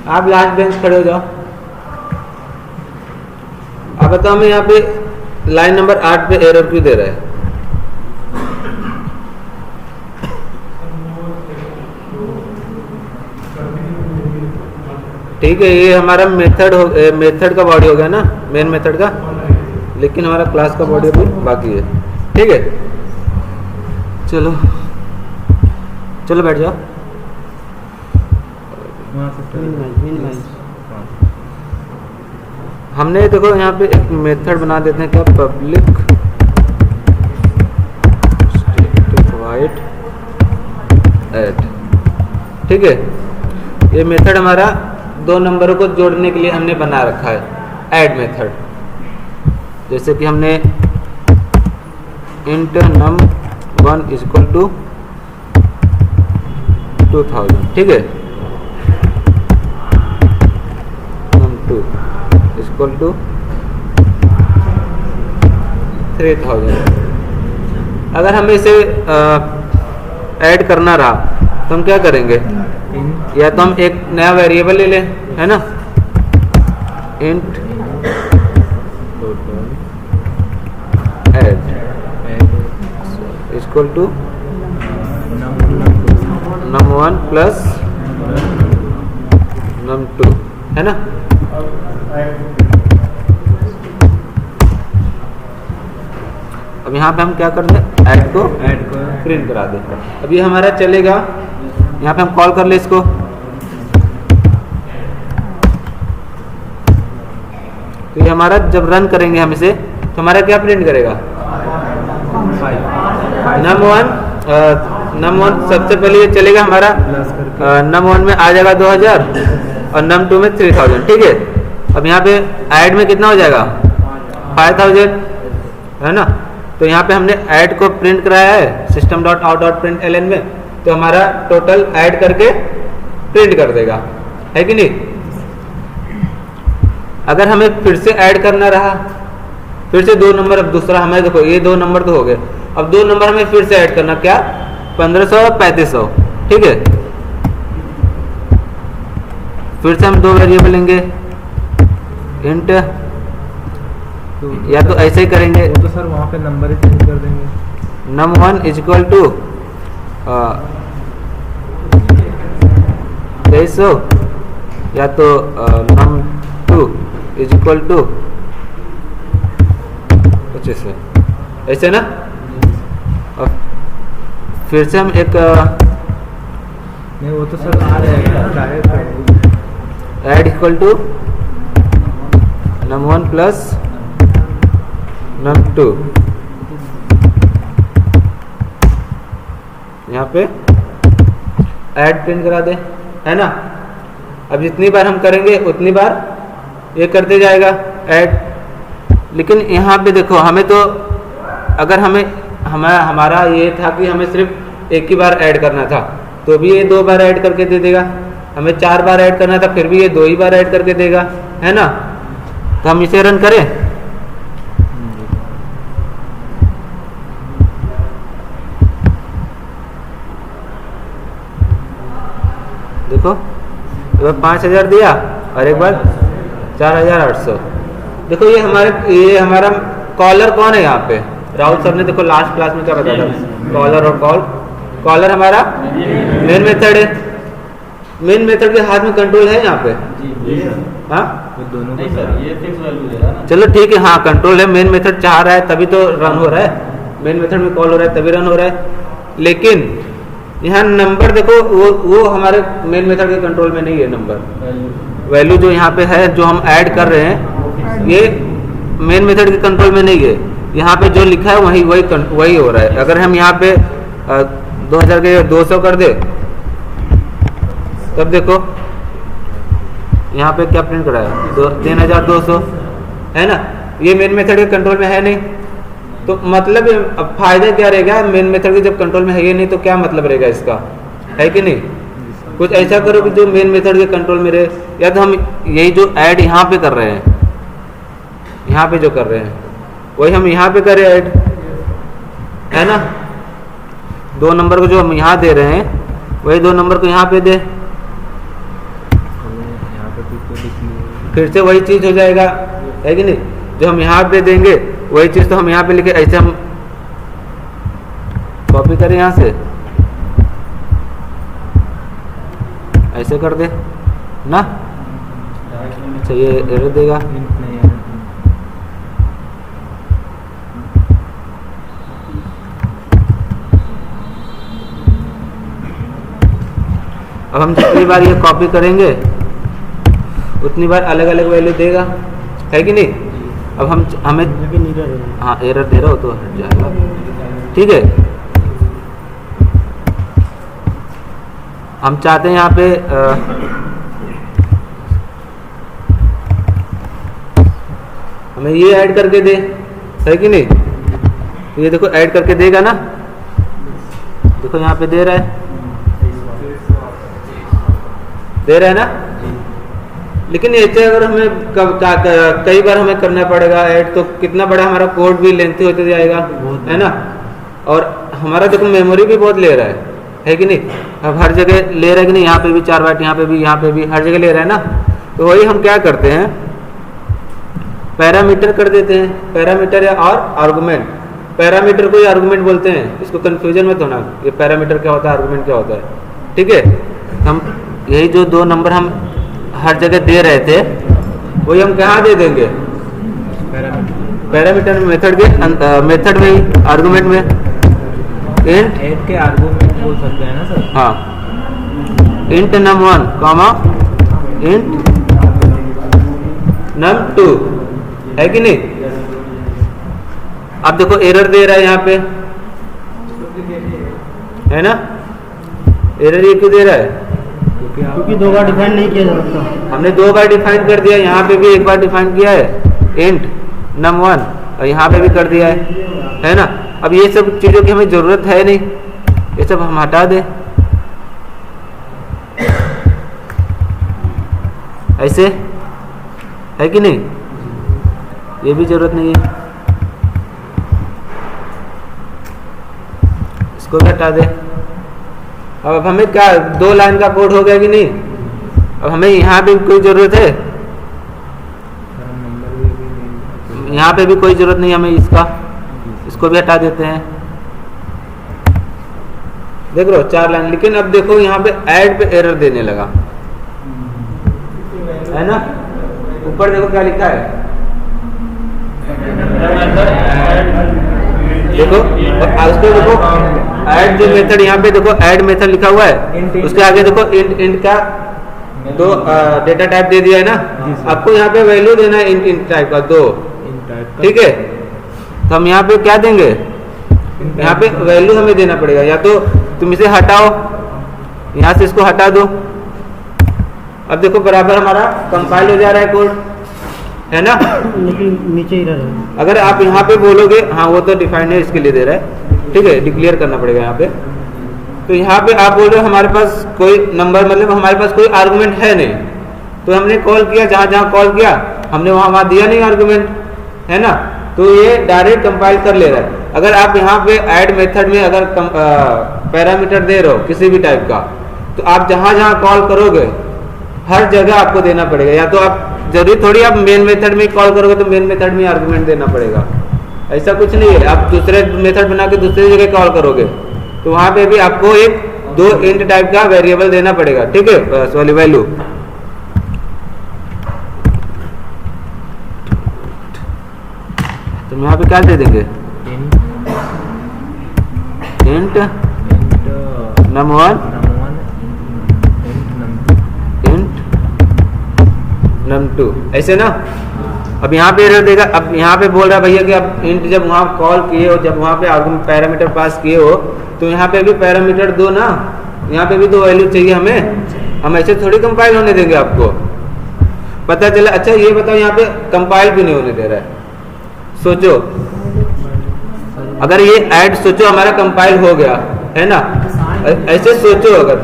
आप last bench खड़े हो जाओ। अब बताओ मैं यहाँ पे लाइन नंबर 8 पे एरर क्यों दे रहा है? ठीक है, ये हमारा मेथड का बॉडी हो गया ना, मेन मेथड का, लेकिन हमारा क्लास का बॉडी अभी बाकी है। ठीक है, चलो चलो बैठ जाओ। हमने देखो यहाँ पे एक मेथड बना देते हैं, क्या, पब्लिक स्टैटिक वाइड ऐड। ठीक है, ये मेथड हमारा दो नंबरों को जोड़ने के लिए हमने बना रखा है, ऐड मेथड। जैसे कि हमने इंट num1 इक्वल टू 2000, ठीक है, num2 इक्वल टू 3000। अगर हमें इसे ऐड करना रहा तो हम क्या करेंगे, या तो हम एक नया वेरिएबल ले लें, है ना, int add equal to num1 plus num2, है ना। अब यहाँ पे हम क्या कर दें, ऐड को प्रिंट करा दें। अब ये हमारा चलेगा, यहाँ पे हम कॉल कर ले इसको। तो ये हमारा जब रन करेंगे हम इसे, तो हमारा क्या प्रिंट करेगा, num1 सबसे पहले ये चलेगा हमारा, num1 में आ जाएगा 2000 और num2 में 3000। ठीक है, अब यहाँ पे ऐड में कितना हो जाएगा, 5000, है ना। तो यहाँ पे हमने ऐड को प्रिंट कराया है system.out.println में, तो हमारा टोटल ऐड करके प्रिंट कर देगा, है कि नहीं। अगर हमें फिर से ऐड करना रहा, फिर से दो नंबर, अब दूसरा हमें देखो ये दो नंबर तो हो गए, अब दो नंबर हमें फिर से ऐड करना, क्या, 1500 और 3500। ठीक है, फिर से हम दो वेरिएबल लेंगे, इंट, या तो ऐसे ही करेंगे, तो सर वहाँ पे नंबर ही चेंज कर देंगे, num1 इक्वल टू 2300, या तो num2 इक्वल टू 2500, ऐसे ना। और फिर से हम एक नहीं, वो तो सर आ जाएगा direct, add equal to num1 plus num2, यहाँ पे ऐड प्रिंट करा दे, है ना। अब जितनी बार हम करेंगे उतनी बार ये करते जाएगा ऐड। लेकिन यहाँ पे देखो, हमें तो, अगर हमारा ये था कि हमें सिर्फ एक ही बार ऐड करना था, तो भी ये दो बार ऐड करके दे देगा। हमें 4 बार ऐड करना था, फिर भी ये 2 ही बार ऐड करके देगा, है ना। तो हम इसे रन करें, देखो, एक बार 5000 दिया और एक बार 4800। देखो ये हमारा कॉलर कौन है यहाँ पे, राहुल सर ने देखो लास्ट क्लास में क्या बताया था, कॉलर और कॉलर हमारा मेन मेथड है। मेन मेथड के हाथ में कंट्रोल है यहाँ पे, हाँ दोनों नहीं सर, ये फिक्स वैल्यू दे रहा है ना। चलो ठीक है, हाँ कंट्रोल है, मेन मेथड चाह रहा है तभी तो रन हो रहा है, मेन मेथड में कॉल हो रहा है तभी रन हो रहा है। लेकिन यहाँ नंबर देखो, वो हमारे मेन मेथड के कंट्रोल में नहीं है। नंबर वैल्यू जो यहाँ पे है, जो हम ऐड कर रहे हैं, ये मेन मेथड के कंट्रोल में नहीं है। यहाँ पे जो लिखा है वही हो रहा है। अगर हम यहाँ पे 2000 के 200 कर दे, तब देखो यहाँ पे क्या प्रिंट करा है, 3200, है ना। ये मेन मेथड के कंट्रोल में है नहीं, तो मतलब अब फायदा क्या रहेगा, मेन मेथड के जब कंट्रोल में है ये नहीं, तो क्या मतलब रहेगा इसका, है कि नहीं। कुछ ऐसा करो कि जो मेन मेथड के कंट्रोल में रहे, या तो हम यही जो ऐड यहाँ पे कर रहे हैं, यहाँ पे जो कर रहे हैं वही हम यहाँ पे करें ऐड, है ना। 2 नंबर को जो हम यहाँ दे रहे हैं, वही 2 नंबर को यहाँ पे दे, फिर से वही चीज़ हो जाएगा, है कि नहीं? जो हम यहाँ पे देंगे वही चीज़ तो हम यहाँ पे लिखे, ऐसे हम कॉपी करें यहाँ से, ऐसे कर दे ना। अच्छा ये एरर देगा, इंट नहीं है। अब हम जितनी बार ये कॉपी करेंगे उतनी बार अलग अलग वैल्यू देगा, है कि नहीं? अब हमें लेकिन इधर है। हाँ एरर दे रहा हो तो हट जाएगा, ठीक है। हम चाहते हैं यहाँ पे हमें ये ऐड करके दे, है कि नहीं? तो ये देखो ऐड करके देगा ना, देखो यहाँ पे दे रहा है, दे रहा है ना। लेकिन ऐसे अगर हमें कई बार हमें करना पड़ेगा ऐड, तो कितना बड़ा हमारा कोड भी लेंथी होते जाएगा, है ना। और हमारा देखो मेमोरी भी बहुत ले रहा है कि नहीं? अब हर जगह ले रहा है कि नहीं? यहाँ पे भी 4 बाइट, यहाँ पे भी हर जगह ले रहा है ना। तो वही हम क्या करते हैं, पैरामीटर कर देते हैं, पैरामीटर या और आर्गुमेंट। पैरामीटर को ही आर्गुमेंट बोलते हैं, इसको कंफ्यूजन मत होना, ये पैरामीटर क्या होता है, आर्गुमेंट क्या होता है, ठीक है। हम यही जो 2 नंबर हम हर जगह दे रहे थे वही हम कहाँ दे देंगे, पैरामीटर मेथड के मेथड में ही, आर्गुमेंट में। इंट ऐड के आर्गुमेंट बोल सकते हैं ना सर? हाँ, int num1 comma int num2, है कि नहीं? अब देखो एरर दे रहा है यहाँ पे, है ना। एरर ये क्यों दे रहा है? क्योंकि 2 बार डिफाइन नहीं किया जा सकता। हमने 2 बार डिफाइन कर दिया, यहाँ पे भी 1 बार डिफाइन किया है इंट num1, और यहाँ पे भी कर दिया है ना। अब ये सब चीज़ों की हमें ज़रूरत है नहीं, ये सब हम हटा दें, ऐसे, है कि नहीं? ये भी ज़रूरत नहीं है, इसको भी हटा दें। अब हमें क्या 2 लाइन का कोड हो गया कि नहीं? अब हमें यहाँ भी कोई ज़रूरत है, यहाँ पे भी कोई ज़रूरत नहीं हमें इसका, इसको भी हटा देते हैं। देख लो 4 लाइन, लेकिन अब देखो यहाँ पे ऐड पे एरर देने लगा, है ना। ऊपर देखो क्या लिखा है, देखो उसको देखो ऐड जो मेथड, यहाँ पे देखो ऐड मेथड लिखा हुआ है, उसके आगे देखो इंट का 2 डेटा टाइप दे दिया है ना। आपको यहाँ पे वैल्यू देना है इंट टाइप का 2, ठीक है। तो हम यहाँ पे क्या देंगे, यहाँ पे वैल्यू हमें देना पड़ेगा, या तो तुम इसे हटाओ, यहाँ से इसको हटा दो। अब देखो बराबर हमारा कंपाइल हो जा रहा है कोड, है ना। लेकिन नीचे ही रह अगर आप यहाँ पे बोलोगे, हाँ वो तो डिफाइंड है, इसके लिए दे रहा है, ठीक है, डिक्लेयर करना पड़ेगा यहाँ पे। तो यहाँ पे आप बोल रहे हो हमारे पास कोई नंबर, मतलब हमारे पास कोई आर्गुमेंट है नहीं, तो हमने कॉल किया, जहाँ जहाँ कॉल किया हमने वहाँ दिया नहीं आर्गुमेंट, है ना। तो ये डायरेक्ट कंपाइल कर ले रहा है। अगर आप यहाँ पे ऐड मेथड में अगर पैरामीटर दे रहे हो किसी भी टाइप का, तो आप जहाँ जहाँ कॉल करोगे हर जगह आपको देना पड़ेगा, या तो आप जरूरी थोड़ी आप मेन मेथड में कॉल करोगे तो मेन मेथड में आर्गुमेंट देना पड़ेगा, ऐसा कुछ नहीं है। आप दूसरे मेथड बना के दूसरी जगह कॉल करोगे तो वहाँ पे भी आपको एक 2 इंट टाइप का वेरिएबल देना पड़ेगा, ठीक है, वाली वैल्यू। तो यहाँ पे क्या दे देंगे, इंट num1 इंट num2, ऐसे ना। अब यहाँ पे एरर देगा, अब यहाँ पे बोल रहा है भैया कि अब इंट जब वहाँ कॉल किए हो, जब वहाँ पे पैरामीटर पास किए हो, तो यहाँ पे भी पैरामीटर दो ना, यहाँ पे भी 2 वैल्यू चाहिए हमें। हम ऐसे थोड़ी कंपाइल होने देंगे आपको, पता चला। अच्छा ये बताओ, यहाँ पे कंपाइल भी नहीं होने दे रहा है। सोचो अगर ये ऐड, सोचो हमारा कंपाइल हो गया, है ना, ऐसे सोचो अगर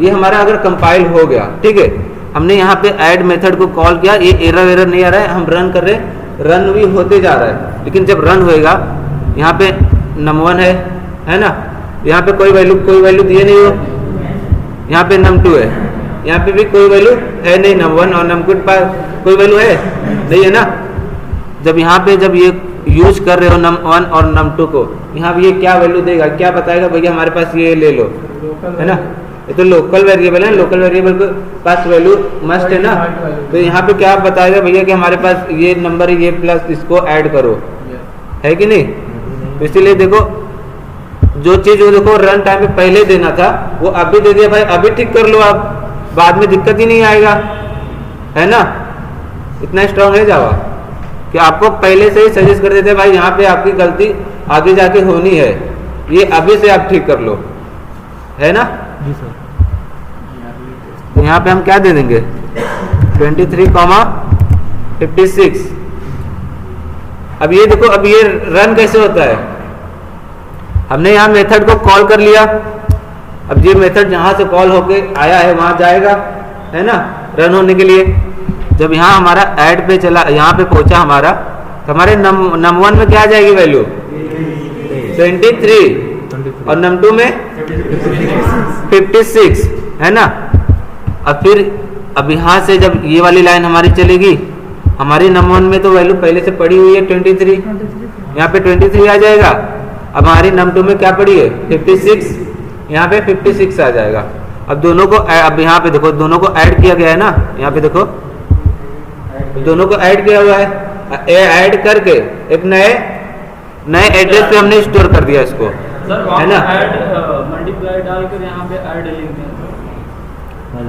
ये हमारा अगर कंपाइल हो गया, ठीक है, हमने यहाँ पे ऐड मेथड को कॉल किया, ये एरर नहीं आ रहा है, हम रन कर रहे हैं, रन भी होते जा रहा है, लेकिन जब रन होएगा यहाँ पे num1 है ना, यहाँ पे कोई वैल्यू दिए नहीं हो, यहाँ पे num2 है, यहाँ पे भी कोई वैल्यू है नहीं, num1 और num2 के पास कोई वैल्यू है नहीं है ना। जब यहाँ पे जब ये यूज कर रहे हो num1 और num2 को, यहाँ पे ये क्या वैल्यू देगा, क्या बताएगा भैया हमारे पास ये ले लो, है ना। ये तो लोकल वेरिएबल है, लोकल वेरिएबल के पास वैल्यू मस्ट है ना। तो यहाँ पे क्या बताएगा भैया कि हमारे पास ये नंबर ये प्लस इसको ऐड करो, है कि नहीं। तो इसीलिए देखो जो चीज वो देखो रन टाइम पे पहले देना था वो अभी दे दिया भाई, अभी ठीक कर लो आप, बाद में दिक्कत ही नहीं आएगा, है ना। इतना स्ट्रांग है जावा कि आपको पहले से ही सजेस्ट कर देते भाई यहाँ पे आपकी गलती आगे जाके होनी है, ये अभी से आप ठीक कर लो, है ना। जी सर। तो यहाँ पे हम क्या दे देंगे 23,56। अब ये देखो अब ये रन कैसे होता है, हमने यहाँ मेथड को कॉल कर लिया। अब ये मेथड जहां से कॉल होके आया है वहां जाएगा, है ना, रन होने के लिए। जब यहाँ हमारा ऐड पे चला, यहाँ पे पहुंचा हमारा, तो हमारे num1 में क्या आ जाएगी वैल्यू 23 और num2 में 56, है ना। अब फिर अब यहाँ से जब ये वाली लाइन हमारी चलेगी, हमारी num1 में तो वैल्यू पहले से पड़ी हुई है 23, यहाँ पे 23 आ जाएगा। अब हमारी num2 में क्या पड़ी है 56, यहाँ पे 56 आ जाएगा। अब दोनों को अब यहाँ पे देखो दोनों को ऐड किया गया है ना, यहाँ पे देखो दोनों को ऐड किया हुआ है, ऐड करके एक नए एड्रेस पे हमने स्टोर कर दिया इसको, है ना। मल्टीप्लाई डालकर यहाँ पे ऐड लिख दें।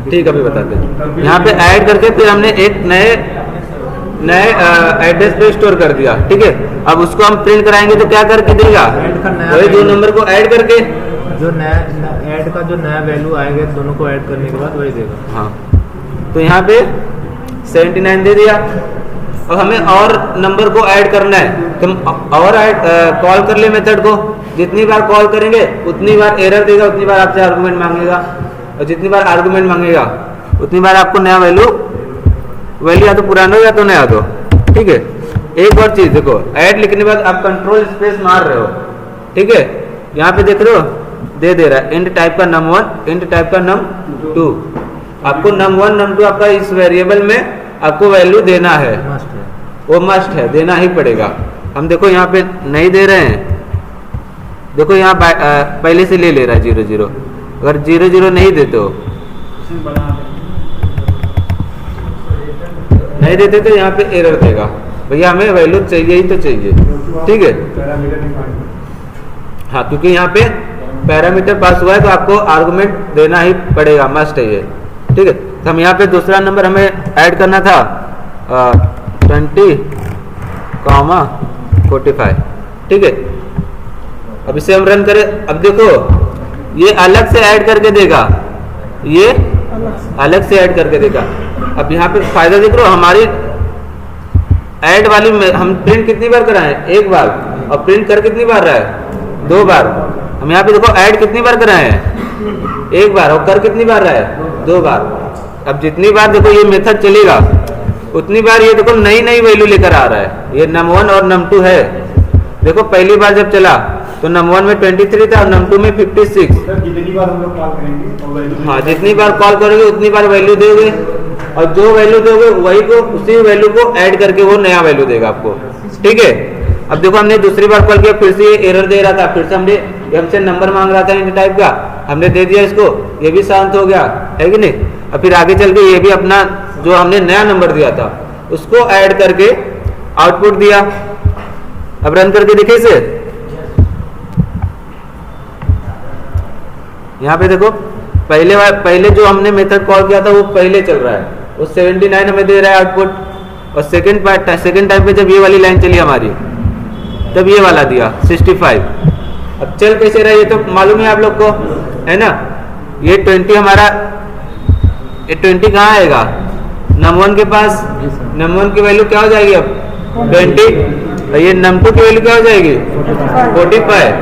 ठीक अभी बताते हैं। यहाँ पे ऐड करके फिर हमने एक नए एड्रेस पे स्टोर कर दिया, ठीक है। अब उसको हम प्रिंट कराएंगे तो क्या करके देगा, वही दो नंबर को ऐड करके जो नया ऐड का जो नया वैल्यू आएगा दोनों को ऐड करने के बाद वही देगा। हाँ, तो यहाँ पे 79 दे दिया। अब हमें और नंबर को ऐड करना है, तो और कॉल कर ले मेथड को। जितनी बार कॉल करेंगे उतनी बार एरर देगा, उतनी बार आपसे आर्गुमेंट मांगेगा, और जितनी बार आर्गुमेंट मांगेगा उतनी बार आपको नया वैल्यू या तो पुराना हो या तो नया दो, ठीक है। एक और चीज देखो, ऐड लिखने के बाद आप कंट्रोल स्पेस मार रहे हो, ठीक है। यहाँ पे देख रहे हो दे रहा है इंट टाइप का num1, इंट टाइप का num2। आपको num1 num2 आपका इस वेरिएबल में आपको वैल्यू देना है, वो मस्ट है, देना ही पड़ेगा। हम देखो यहाँ पे नहीं दे रहे हैं, देखो यहाँ पहले से ले रहा है 0 0। अगर 0 0 नहीं देते हो, नहीं देते तो यहाँ पे एरर देगा, भैया हमें वैल्यू चाहिए ही तो चाहिए, ठीक है। हाँ, क्योंकि यहाँ पे पैरामीटर पास हुआ है तो आपको आर्गुमेंट देना ही पड़ेगा, मस्ट है ये, ठीक है। तो हम यहाँ पे दूसरा नंबर हमें ऐड करना था 20,45, ठीक है। अब इसे हम रन करें, अब देखो ये अलग से ऐड करके देगा, ये अलग से ऐड करके देगा। अब यहाँ पे फायदा देख रहे हो, हमारी ऐड वाली में हम प्रिंट कितनी बार कराएं, एक बार, और प्रिंट कर कितनी बार रहा है, 2 बार। हम यहाँ पे देखो ऐड कितनी बार कराए हैं, 1 बार, और कर कितनी बार रहा है, 2 बार। अब जितनी बार देखो ये मेथड चलेगा उतनी बार ये देखो नई वैल्यू लेकर आ रहा है। ये num1 और num2 है, देखो पहली बार जब चला तो num1 में 23 था और num2 में 56। जितनी बार हम लोग कॉल करेंगे, हाँ, जितनी बार कॉल करोगे उतनी बार वैल्यू दोगे, और जो वैल्यू दोगे वही को उसी वैल्यू को ऐड करके वो नया वैल्यू देगा आपको, ठीक है। अब देखो हमने दूसरी बार कॉल किया, फिर से ये एरर दे रहा था, फिर से हमसे नंबर मांग रहा था इंट टाइप का, हमने दे दिया इसको, ये भी शांत हो गया, है कि नहीं। अब फिर आगे चल के ये भी अपना जो हमने नया नंबर दिया था उसको ऐड करके आउटपुट दिया। अब रन करके देखिए इसे, यहाँ पे देखो पहले जो हमने मेथड कॉल किया था वो पहले चल रहा है, वो 79 हमें दे रहा है आउटपुट। और सेकंड टाइम पे जब ये वाली लाइन चली हमारी तब ये वाला दिया 65। अब चल कैसे रहा है ये तो मालूम है आप लोग को, है ना। ये 20 हमारा, ये 20 कहाँ आएगा, num1 के पास, num1 की वैल्यू क्या हो जाएगी अब 20, और ये num2 की वैल्यू क्या हो जाएगी 45।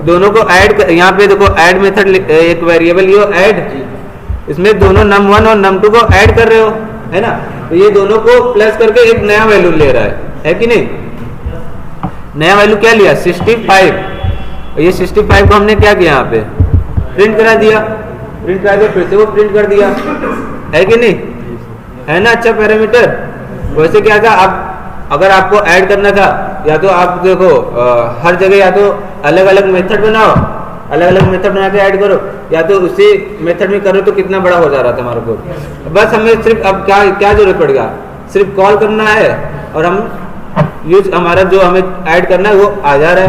दोनों को ऐड, यहाँ पे देखो ऐड मेथड एक वेरिएबल ये ऐड, इसमें दोनों num1 और num2 को ऐड कर रहे हो, है ना। तो ये दोनों को प्लस करके एक नया वैल्यू ले रहा है कि नहीं। नया वैल्यू क्या लिया 65, और ये 65 को हमने क्या किया यहाँ पे प्रिंट करा दिया। प्रिंट करा दिया, फिर से वो प्रिंट कर दिया, है कि नहीं, है ना अच्छा पैरामीटर। वैसे क्या था, अब अगर आपको ऐड करना था, या तो आप देखो हर जगह या तो अलग अलग मेथड बनाओ, अलग अलग मेथड बना के ऐड करो, या तो उसी मेथड में करो, तो कितना बड़ा हो जा रहा था हमारा कोड। बस हमें सिर्फ अब क्या क्या जरूरत पड़ेगा, सिर्फ कॉल करना है और हम यूज हमारा जो हमें ऐड करना है वो आ जा रहा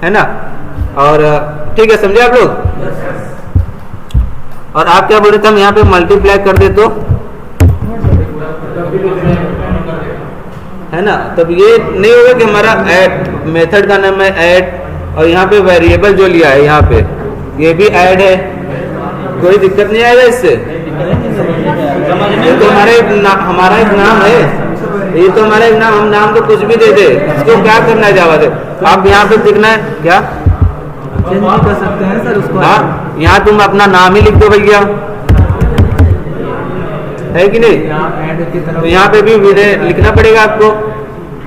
है ना। और ठीक है, समझे आप लोग। और आप क्या बोल रहे थे, हम यहाँ पे मल्टीप्लाई कर दे तो है ना, तब ये नहीं होगा कि हमारा ऐड मेथड का नाम है ऐड, और यहाँ पे वेरिएबल जो लिया है यहाँ पे ये भी ऐड है, कोई दिक्कत नहीं आएगा इससे। ये तो हमारा एक नाम है, ये तो हमारा एक नाम, हम नाम तो कुछ भी दे दे, इसको क्या करना है जावा से, आप यहाँ पे लिखना है क्या चेंज भी कर सकते हैं सर उसको। हाँ, यहाँ तुम अपना नाम ही लिख दो भैया, है कि नहीं, तो यहाँ पे भी लिखना पड़ेगा आपको।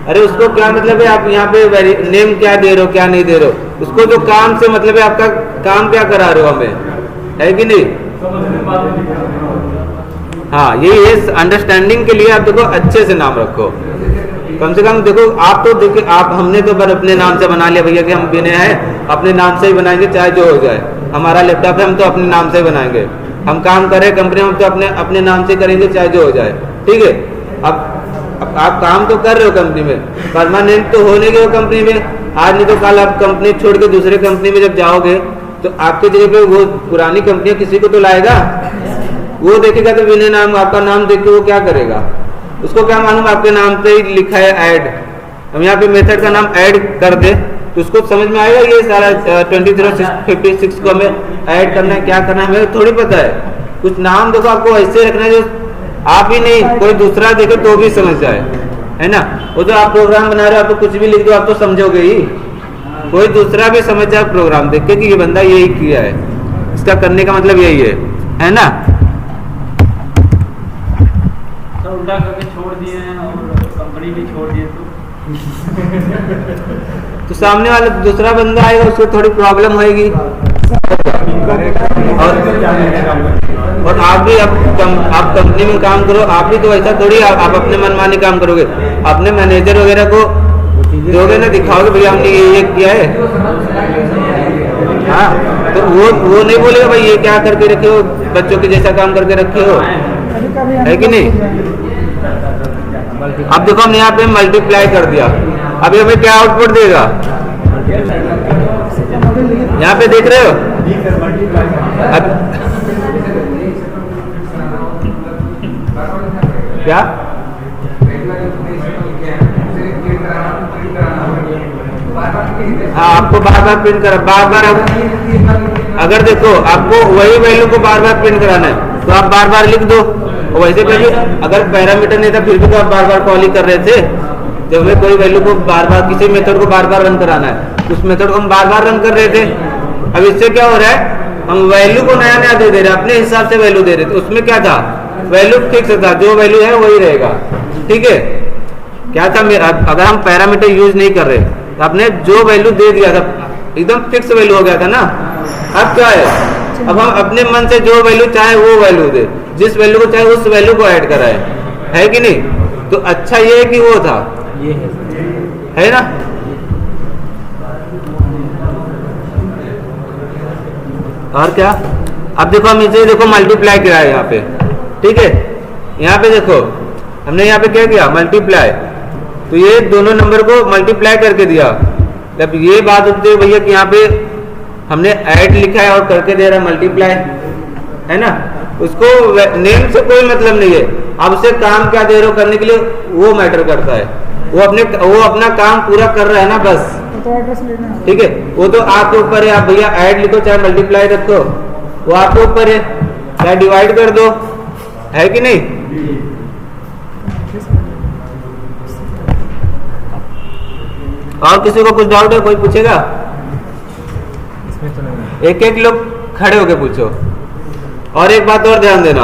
अरे उसको क्या मतलब है, आप यहाँ पे नेम क्या दे रहे हो क्या नहीं दे रहे हो, उसको जो काम से मतलब है, आपका काम क्या करा रहे हो हमें, है कि नहीं। हाँ, यही है अंडरस्टैंडिंग के लिए। आप देखो अच्छे से नाम रखो, कम से कम देखो आप तो देखिए, आप हमने तो पर अपने नाम से बना लिया भैया कि हम बिना है अपने नाम से ही बनाएंगे चाहे जो हो जाए, हमारा लैपटॉप है हम तो अपने नाम से ही बनाएंगे, हम काम करें कंपनी में तो अपने नाम से करेंगे चाहे जो हो जाए, ठीक है। अब आप काम तो कर रहे हो कंपनी में, परमानेंट तो होने के हो कंपनी में, आज नहीं तो कल आप कंपनी छोड़ के दूसरे कंपनी में जब जाओगे तो आपके जगह पे वो पुरानी कंपनी किसी को तो लाएगा, वो देखेगा तो बिना नाम आपका नाम देख के वो क्या करेगा, उसको क्या मालूम आपके नाम पे ही लिखा है ऐड। हम यहाँ पे मेथड का नाम ऐड कर दे तो उसको समझ में आएगा ये सारा 2056 को हमें ऐड करना है, क्या करना है हमें थोड़ी पता है। कुछ नाम देखो आपको ऐसे रखना है जो आप ही नहीं कोई दूसरा देखे तो भी समझ जाए, है ना। वो जो आप प्रोग्राम बना रहे हो, आप तो कुछ भी लिख दो आप तो समझोगे ही, कोई दूसरा भी समझ जाए प्रोग्राम देख के कि ये बंदा यही किया है, इसका करने का मतलब यही है ना। तो उल्टा करके छोड़ दिए हैं और कंपनी भी छोड़ दिए तो सामने वाला दूसरा बंदा आएगा उसको थोड़ी प्रॉब्लम होगी। और आप भी आप कंपनी में काम करो, आप भी तो ऐसा थोड़ी आप अपने मनमानी काम करोगे, अपने मैनेजर वगैरह को दोगे ना, दिखाओगे भैया हमने ये किया है। हाँ, तो वो नहीं बोलेगा भाई ये क्या करके रखे हो, बच्चों के जैसा काम करके रखे हो, है कि नहीं। अब देखो हमने यहाँ पे मल्टीप्लाई कर दिया, अभी हमें क्या आउटपुट देगा, यहाँ पे देख रहे हो। अब क्या हाँ, आपको बार बार प्रिंट करा, बार बार अगर देखो आपको वही वैल्यू को बार बार प्रिंट कराना है तो आप बार बार लिख दो। वैसे भी अगर पैरामीटर नहीं था फिर भी तो आप बार बार कॉल ही कर रहे थे, जब हमें कोई वैल्यू को बार बार किसी मेथड को बार बार रन कराना है उस मेथड को हम बार बार रन कर रहे थे। अब इससे क्या हो रहा है, हम वैल्यू को नया नया दे रहे, अपने हिसाब से वैल्यू दे रहे थे। उसमें क्या था, वैल्यू फिक्स था, जो वैल्यू है वही रहेगा, ठीक है। क्या था, अगर हम पैरामीटर यूज नहीं कर रहे तो आपने जो वैल्यू दे दिया था एकदम फिक्स वैल्यू हो गया था ना। अब क्या है, अब हम अपने मन से जो वैल्यू चाहे वो वैल्यू दे, जिस वैल्यू को चाहे उस वैल्यू को ऐड कराए, है कि नहीं। तो अच्छा ये है कि वो था, ये है ना। और क्या, अब देखो हम इसे देखो मल्टीप्लाई किया है यहाँ पे, ठीक है। यहाँ पे देखो हमने यहाँ पे क्या किया, मल्टीप्लाई, तो ये दोनों नंबर को मल्टीप्लाई करके दिया। जब ये बात होती है भैया कि यहाँ पे हमने ऐड लिखा है और करके दे रहा है मल्टीप्लाई, है ना। उसको नेम से कोई मतलब नहीं है, आप उसे काम क्या दे रहे हो करने के लिए वो मैटर करता है। वो अपना काम पूरा कर रहा है ना, बस ठीक है। वो तो आपके ऊपर है, आप भैया ऐड लिखो चाहे मल्टीप्लाई रखो, वो आपके ऊपर है, चाहे डिवाइड कर दो, है कि नहीं। और किसी को कुछ डाउट है, कोई पूछेगा। इसमें तो नहीं। एक एक लोग खड़े होके पूछो। और एक बात और ध्यान देना,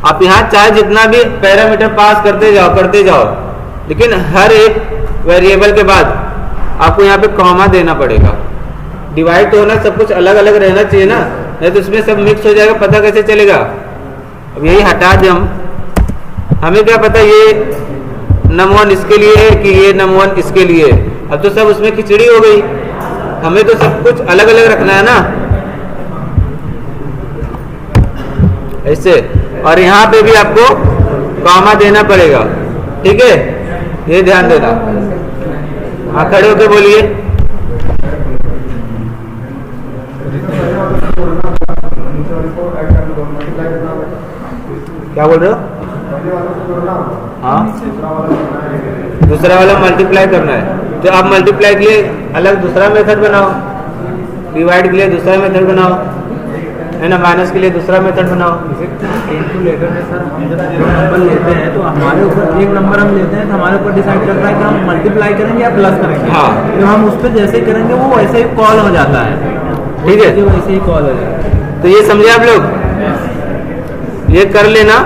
आप यहाँ चाहे जितना भी पैरामीटर पास करते जाओ, लेकिन हर एक वेरिएबल के बाद आपको यहाँ पे कॉमा देना पड़ेगा। डिवाइड तो होना, सब कुछ अलग अलग रहना चाहिए ना, नहीं तो इसमें सब मिक्स हो जाएगा, पता कैसे चलेगा? अब यही हटा दें हम, हमें क्या पता ये नंबर 1 इसके लिए है कि ये नंबर 1 इसके लिए है। अब तो सब उसमें खिचड़ी हो गई, हमें तो सब कुछ अलग अलग रखना है ना ऐसे। और यहाँ पे भी आपको कॉमा देना पड़ेगा, ठीक है, ये ध्यान देना। हाँ, खड़े होके बोलिए। क्या बोल रहे हो? हाँ, दूसरा वाला मल्टीप्लाई करना है, तो आप मल्टीप्लाई के लिए अलग दूसरा मेथड बनाओ, डिवाइड के लिए दूसरा मेथड बनाओ, है ना, माइनस के लिए दूसरा मेथड बनाओ। कैलकुलेटर में सर हम जब जो नंबर लेते हैं तो हमारे ऊपर एक नंबर हम लेते हैं तो हमारे ऊपर डिसाइड करता है कि हम मल्टीप्लाई करेंगे या प्लस करेंगे। हाँ, तो हम उस पर जैसे करेंगे वो वैसे ही कॉल हो जाता है, ठीक है, वैसे ही कॉल हो जाता है। तो ये समझे आप लोग, ये कर लेना।